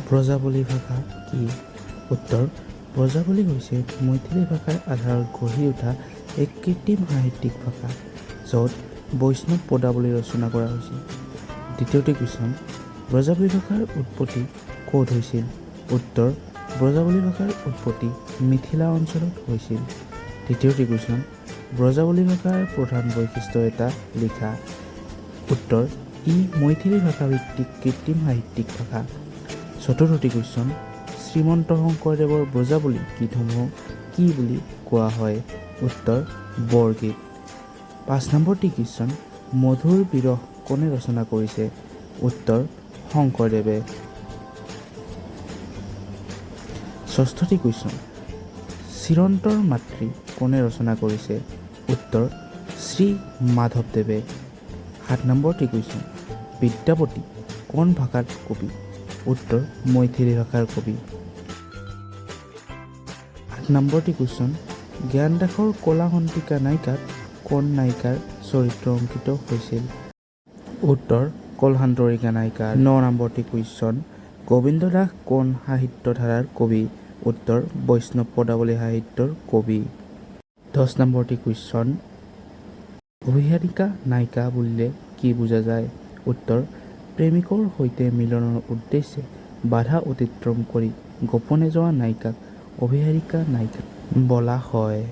ব্ৰজাৱলী ভাষা কি? উত্তৰ: ব্ৰজাৱলী হৈছে মৈথিলী ভাষাৰ আধাৰত গঢ়ি উঠা এক কৃত্ৰিম সাহিত্যিক ভাষা, য'ত বৈষ্ণৱ পদাৱলী ৰচনা কৰা হৈছিল। দ্বিতীয়টি কুৱেশ্যন: ব্ৰজাৱলী ভাষাৰ উৎপত্তি ক'ত হৈছিল? উত্তৰ: ব্ৰজাৱলী ভাষাৰ উৎপত্তি মিথিলা অঞ্চলত হৈছিল। তৃতীয়টি কুৱেশ্যন: ব্ৰজাৱলী ভাষাৰ প্ৰধান বৈশিষ্ট্য এটা লিখা। উত্তৰ: ই মৈথিলী ভাষাভিত্তিক কৃত্ৰিম সাহিত্যিক ভাষা। চতুৰ্থটি কুৱেশ্যন: শ্ৰীমন্ত শংকৰদেৱৰ ব্ৰজাৱলী গীতসমূহক কি বুলি কোৱা হয়? উত্তৰ: বৰগীত। ৫ নম্বৰটি কুৱেশ্যন: মধুৰ বিৰহ কোনে ৰচনা কৰিছে? উত্তৰ: শংকৰদেৱে। ষষ্ঠটি কুৱেশ্যন: চিৰন্তৰ মাতৃ কোনে ৰচনা কৰিছে? উত্তৰ: শ্ৰী মাধৱদেৱে। ৭ নম্বৰটি কুৱেশ্যন: বিদ্যাপতি কোন ভাষাৰ কবি? উত্তৰ: মৈথিলী ভাষাৰ কবি। ৮ নম্বৰটি কুৱেশ্যন: জ্ঞানদাসৰ কলাসন্তিকা নায়িকাত কোন নায়িকাৰ চৰিত্ৰ অংকিত হৈছিল? উত্তৰ: কলহান্তৰিকা নায়িকা। ৯ নম্বৰটি কুৱেশ্যন: গোবিন্দ দাস কোন সাহিত্য ধাৰাৰ কবি? উত্তৰ: বৈষ্ণৱ পদাৱলী সাহিত্যৰ কবি। ১০ নম্বৰটি কুৱেশ্যন: অভিসাৰিকা নায়িকা বুলিলে কি বুজা যায়? উত্তৰ: প্ৰেমিকৰ সৈতে মিলনৰ উদ্দেশ্যে বাধা অতিক্ৰম কৰি গোপনে যোৱা নায়িকাক অভিসাৰিকা নায়িকা বোলা হয়।